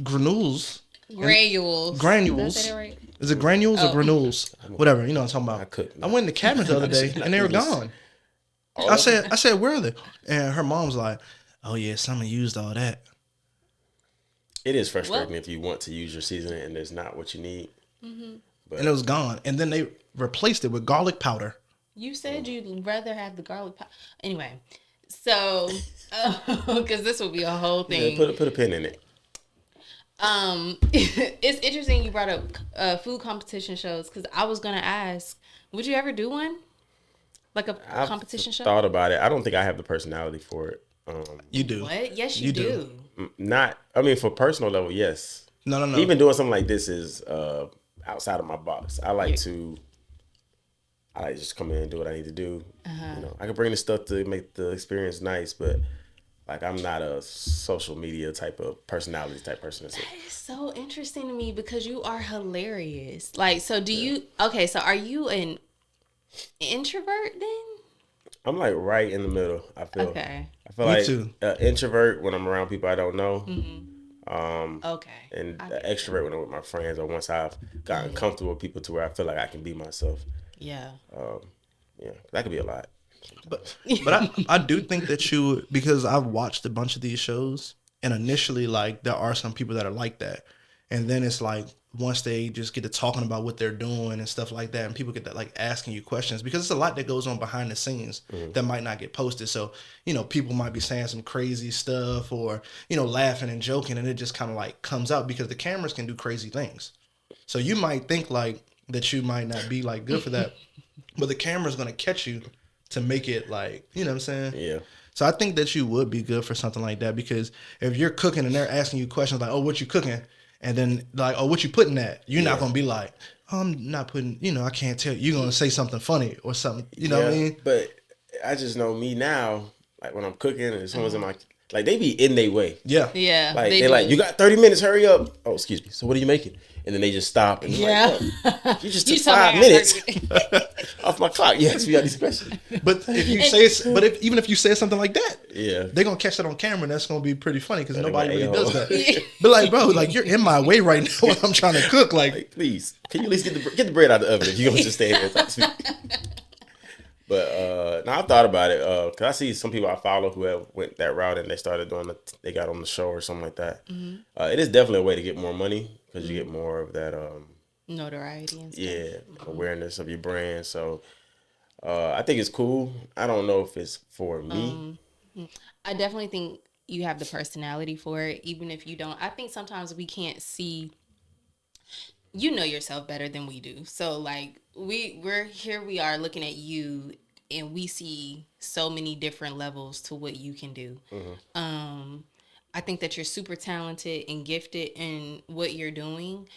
granules. Granules. Granules. Did I say that right? Is it granules or granules? Whatever. You know what I'm talking about. I couldn't. I went in the cabinet the other day and they were gone. I said, where are they? And her mom's like, oh yeah, someone used all that. It is frustrating if you want to use your seasoning and there's not what you need. But, and it was gone. And then they replaced it with garlic powder. You said you'd rather have the garlic powder. Anyway, so, because this will be a whole thing. Yeah, put a pin in it. It's interesting you brought up food competition shows, because I was going to ask, would you ever do one? Like a competition show? I thought about it. I don't think I have the personality for it. You do. What? Yes, you do. Not, I mean, for personal level, yes. No. Even doing something like this is outside of my box. I like to just come in and do what I need to do. You know, I can bring the stuff to make the experience nice, but like I'm not a social media type of personality type person. That is so interesting to me because you are hilarious. Like, so do you? Okay, so are you an introvert then? I'm like right in the middle. I feel. Okay. I feel like introvert when I'm around people I don't know. Okay. And extrovert when I'm with my friends, or once I've gotten comfortable with people to where I feel like I can be myself. Yeah. Yeah, that could be a lot. But I do think that you, because I've watched a bunch of these shows, and initially like there are some people that are like that, and then it's like once they just get to talking about what they're doing and stuff like that, and people get that like asking you questions, because it's a lot that goes on behind the scenes that might not get posted. So, you know, people might be saying some crazy stuff or, you know, laughing and joking, and it just kind of like comes out because the cameras can do crazy things. So you might think like that you might not be like good for that, but the camera's going to catch you to make it like, you know what I'm saying? Yeah. So I think that you would be good for something like that, because if you're cooking and they're asking you questions like, oh, what you cooking? And then like, oh, what you putting that? You're not going to be like, oh, I'm not putting, you know, I can't tell. You're going to say something funny or something. You know what I mean? But I just know me now, like when I'm cooking and someone's in my, like they be in their way. Yeah. Yeah. Like they like, you got 30 minutes, hurry up. Oh, excuse me. So what are you making? And then they just stop and like, oh, you just took 5 minutes off my clock. You asked me all these questions. But if you say, even if you say something like that, yeah, they're gonna catch that on camera, and that's gonna be pretty funny because nobody really does that. But like, bro, like you're in my way right now when I'm trying to cook. Like please, can you at least get the bread out of the oven if you're gonna just stay here and talk to me? But now I thought about it because I see some people I follow who have went that route and they started doing they got on the show or something like that. It is definitely a way to get more money because you get more of that notoriety and stuff. Yeah, awareness of your brand. So I think it's cool. I don't know if it's for me. I definitely think you have the personality for it, even if you don't. I think sometimes we can't see. You know yourself better than we do. So like we're here, we are looking at you and we see so many different levels to what you can do. I think that you're super talented and gifted in what you're doing.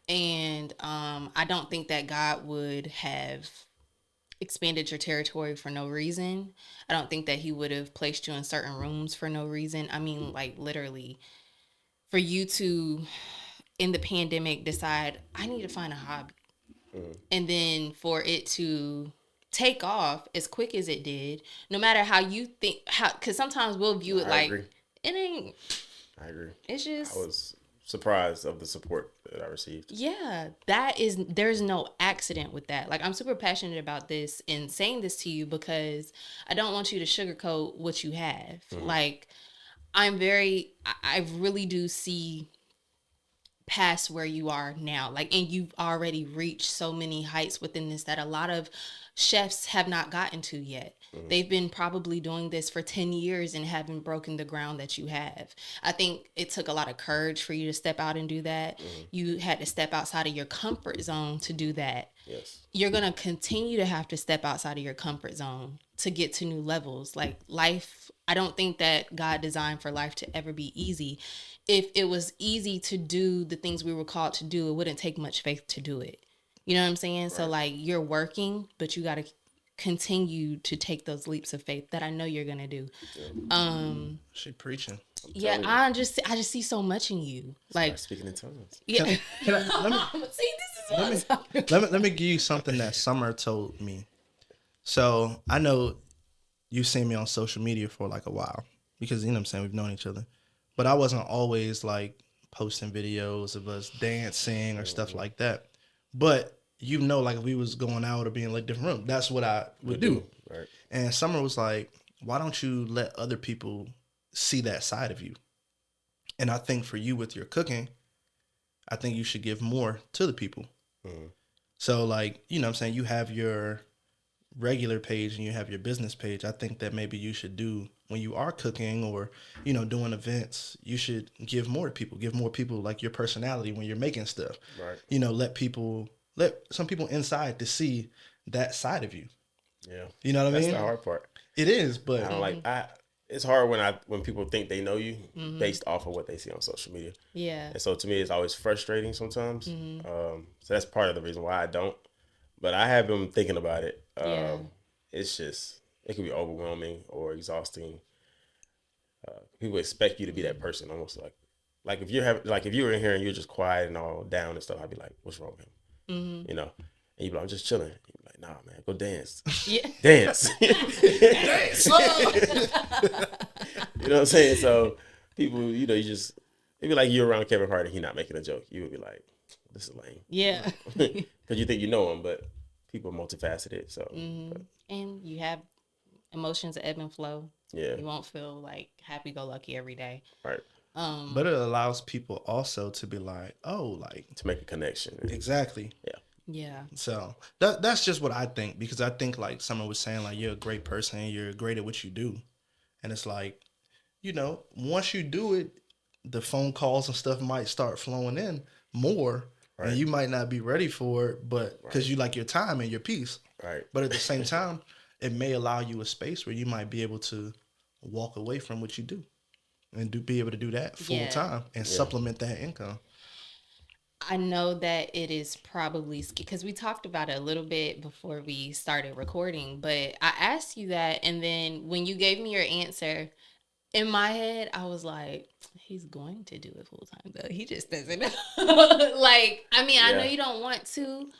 And I don't think that God would have expanded your territory for no reason. I don't think that he would have placed you in certain rooms for no reason. I mean, like literally for you to in the pandemic decide I need to find a hobby, and then for it to take off as quick as it did, no matter how you think, because sometimes we'll view it it ain't. I agree. It's just I was surprised of the support that I received. Yeah, there's no accident with that. Like I'm super passionate about this and saying this to you because I don't want you to sugarcoat what you have. Like I really do see past where you are now, like, and you've already reached so many heights within this that a lot of chefs have not gotten to yet. They've been probably doing this for 10 years and haven't broken the ground that you have. I think it took a lot of courage for you to step out and do that. You had to step outside of your comfort zone to do that. Yes. You're going to continue to have to step outside of your comfort zone to get to new levels. Like life, I don't think that God designed for life to ever be easy. If it was easy to do the things we were called to do, it wouldn't take much faith to do it. You know what I'm saying? Right. So like you're working, but you got to continue to take those leaps of faith that I know you're going to do. She preaching. Yeah, I just see so much in you. Like speaking in tongues. Yeah. Let me give you something that Summyr told me. So I know you've seen me on social media for like a while because, you know what I'm saying, we've known each other. But I wasn't always like posting videos of us dancing or stuff like that. But you know, like if we was going out or being in like different rooms, that's what I would do. Right. And Summyr was like, why don't you let other people see that side of you? And I think for you with your cooking, I think you should give more to the people. So like, you know what I'm saying, you have your regular page and you have your business page. I think that maybe you should do, when you are cooking or, you know, doing events, you should give more people like your personality when you're making stuff. Right. You know, let some people inside to see that side of you. Yeah. You know what I mean? That's the hard part. It is, but I don't it's hard when people think they know you based off of what they see on social media. Yeah. And so to me, it's always frustrating sometimes. So that's part of the reason why I don't. But I have been thinking about it. It's just, it can be overwhelming or exhausting. People expect you to be that person, almost like if you were in here and you're just quiet and all down and stuff, I'd be like, what's wrong with him? You know, and you'd be like, I'm just chilling. You'd be like, nah, man, go dance. Yeah. Dance. dance. You know what I'm saying? So people, you know, it'd be like you're around Kevin Hart and he not making a joke. You would be like, this is lame. Yeah. Because you think you know him, but people are multifaceted. So, And you have emotions ebb and flow. yeah. You won't feel like happy-go-lucky every day. Right. But it allows people also to be like, oh, like, To make a connection. exactly. Yeah. Yeah. So that's just what I think, because I think like someone was saying, like, you're a great person, you're great at what you do. And it's like, you know, once you do it, the phone calls and stuff might start flowing in more. Right. And you might not be ready for it, but because you like your time and your peace. Right. But at the same time, it may allow you a space where you might be able to walk away from what you do and be able to do that full time and supplement that income. I know that it is probably because we talked about it a little bit before we started recording, but I asked you that, and then when you gave me your answer, in my head, I was like, he's going to do it full time, though. He just doesn't know. Like, I mean, I know you don't want to,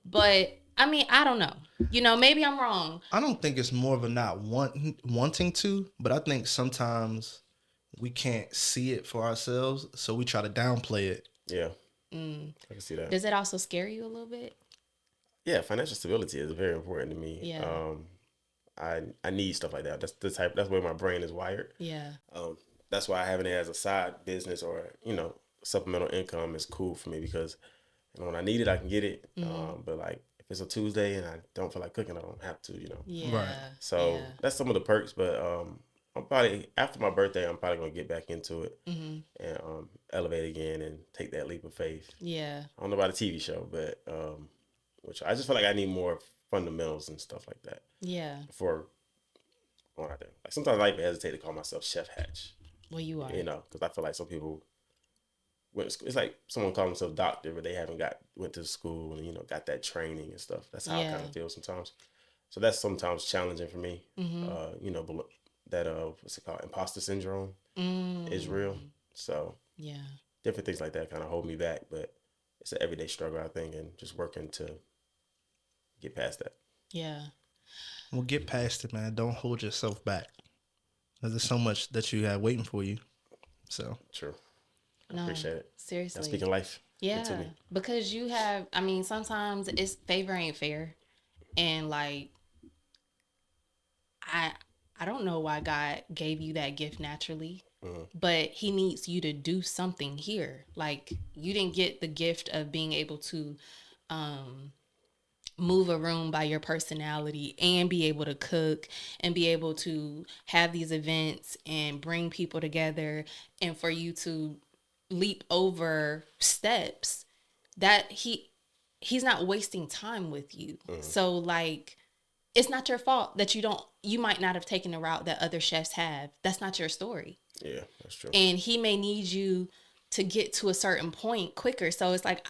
but I mean, I don't know. You know, maybe I'm wrong. I don't think it's more of a not wanting to, but I think sometimes we can't see it for ourselves, so we try to downplay it. Yeah. I can see that. Does it also scare you a little bit? Yeah, financial stability is very important to me. Yeah. I need stuff like that. That's where my brain is wired. Yeah. That's why having it as a side business or, you know, supplemental income is cool for me, because, you know, when I need it, I can get it. But like if it's a Tuesday and I don't feel like cooking, I don't have to, you know. Yeah. Right. So that's some of the perks, but I'm probably, after my birthday, I'm probably gonna get back into it and elevate again and take that leap of faith. Yeah. I don't know about a TV show, but which I just feel like I need more fundamentals and stuff like that. Yeah. Before going out there, like sometimes I even hesitate to call myself Chef Hatch. Well, you are. You know, because I feel like some people it's like someone calling themselves doctor, but they haven't went to school and, you know, got that training and stuff. That's how I kind of feel sometimes. So that's sometimes challenging for me. You know, that what's it called, imposter syndrome is real. So yeah, different things like that kind of hold me back, but it's an everyday struggle, I think, and just working to get past that. Yeah. Well, get past it, man. Don't hold yourself back. There's so much that you have waiting for you. So True. I No, appreciate it. seriously. Now, speaking life. Yeah, into me. because you have, I mean, sometimes it's favor ain't fair. And like, I don't know why God gave you that gift naturally, but he needs you to do something here. Like, you didn't get the gift of being able to move a room by your personality and be able to cook and be able to have these events and bring people together, and for you to leap over steps that he's not wasting time with you. So like, it's not your fault that you might not have taken the route that other chefs have. That's not your story. Yeah, that's true. And he may need you to get to a certain point quicker. So it's like,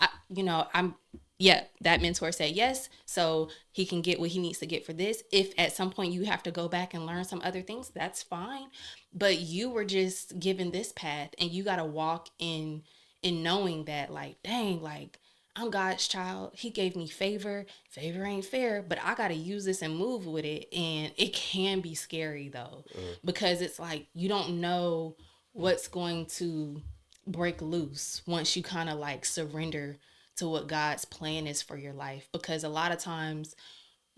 that mentor said yes, so he can get what he needs to get for this. If at some point you have to go back and learn some other things, that's fine. But you were just given this path, and you got to walk in knowing that, like, dang, like, I'm God's child. He gave me favor. Favor ain't fair, but I got to use this and move with it. And it can be scary, though, because it's like you don't know what's going to break loose once you kind of like surrender to what God's plan is for your life. Because a lot of times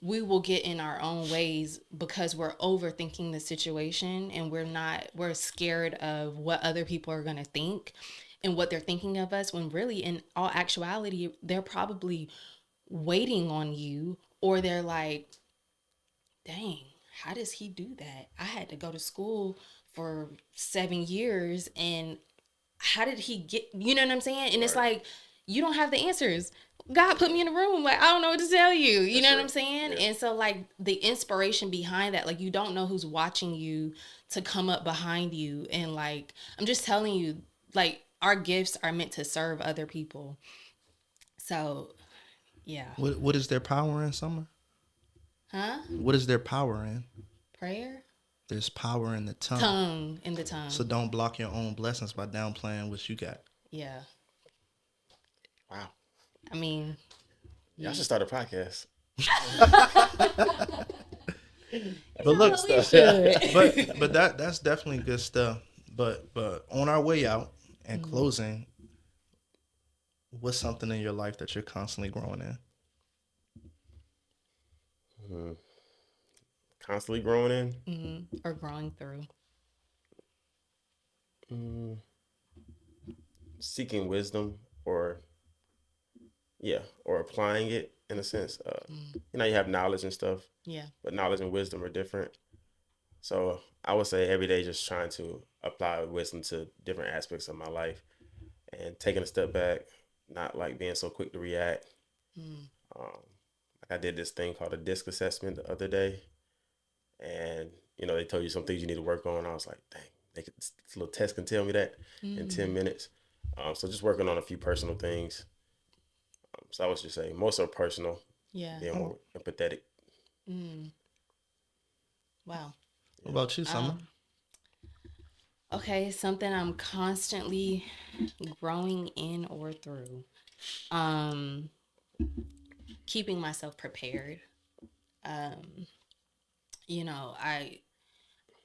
we will get in our own ways because we're overthinking the situation, and we're scared of what other people are going to think and what they're thinking of us, when really in all actuality, they're probably waiting on you, or they're like, dang, how does he do that? I had to go to school for 7 years, and how did he get, you know what I'm saying? And it's like, you don't have the answers. God put me in a room, like, I don't know what to tell you. You know what I'm saying? Yeah. And so, like, the inspiration behind that, like, you don't know who's watching you to come up behind you. And, like, I'm just telling you, like, our gifts are meant to serve other people. So, yeah. What is their power in, Summyr? Huh? What is their power in? Prayer? There's power in the tongue. Tongue, in the tongue. So don't block your own blessings by downplaying what you got. Yeah. Wow. I mean, y'all should start a podcast. But look, but that's definitely good stuff. But on our way out and closing, what's something in your life that you're constantly growing in? Constantly growing in? Or growing through? Seeking wisdom, or applying it in a sense. You know, you have knowledge and stuff. Yeah. But knowledge and wisdom are different. So I would say every day just trying to apply wisdom to different aspects of my life, and taking a step back, not like being so quick to react. Like I did this thing called a DISC assessment the other day, and you know, they told you some things you need to work on. I was like, dang, this little test can tell me that in 10 minutes. So just working on a few personal things. So I was just saying, most are personal. Yeah. Being more empathetic. Wow. What about you, Summyr? Okay, something I'm constantly growing in or through. Keeping myself prepared. You know, I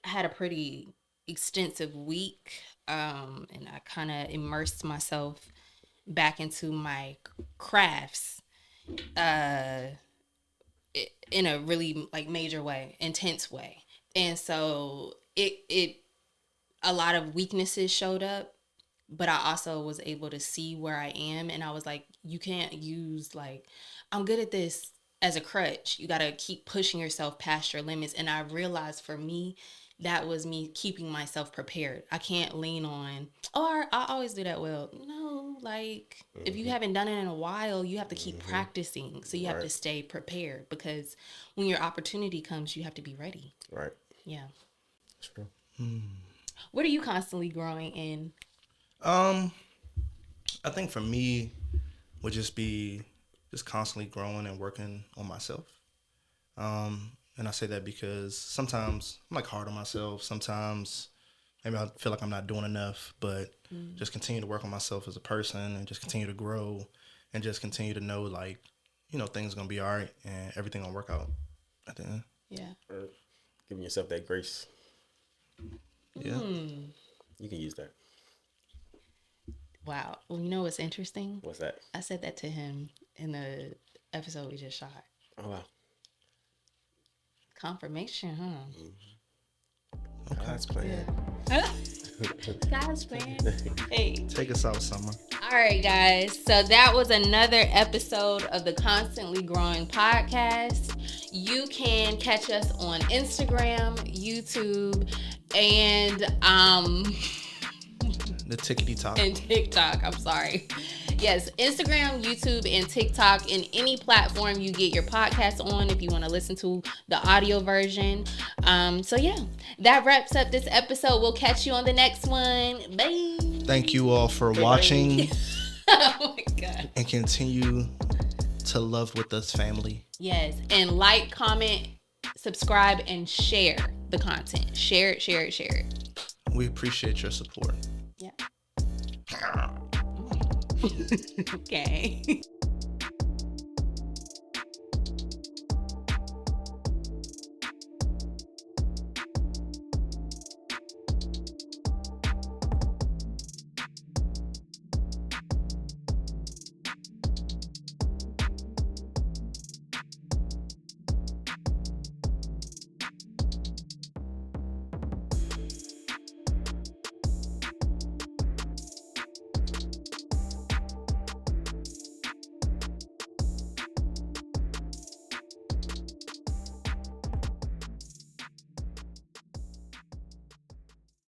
had a pretty extensive week, and I kind of immersed myself back into my crafts in a really like major way, intense way. And so it a lot of weaknesses showed up, but I also was able to see where I am, and I was like, you can't use like, I'm good at this as a crutch. You got to keep pushing yourself past your limits. And I realized for me, that was me keeping myself prepared. I can't lean on, I always do that well. No, like if you haven't done it in a while, you have to keep practicing. So you have to stay prepared, because when your opportunity comes, you have to be ready. Right. Yeah. That's true. What are you constantly growing in? I think for me would just be just constantly growing and working on myself. And I say that because sometimes I'm like hard on myself. Sometimes maybe I feel like I'm not doing enough, but just continue to work on myself as a person, and just continue to grow, and just continue to know, like, you know, things are going to be all right and everything going to work out at the end. Yeah. Giving yourself that grace. Yeah. You can use that. Wow. Well, you know what's interesting? What's that? I said that to him in the episode we just shot. Oh, wow. Confirmation, huh? Okay. God's plan. Yeah. God's plan. Hey. Take us out, Summyr. All right, guys. So that was another episode of the Constantly Growing podcast. You can catch us on Instagram, YouTube, and the TikTok. And TikTok. I'm sorry. Yes, Instagram, YouTube, and TikTok, and any platform you get your podcast on if you want to listen to the audio version. So yeah, that wraps up this episode. We'll catch you on the next one. Bye. Thank you all for watching. Oh my God. And continue to love with us, family. Yes, and like, comment, subscribe, and share the content. Share it, share it, share it. We appreciate your support. Yeah. Okay.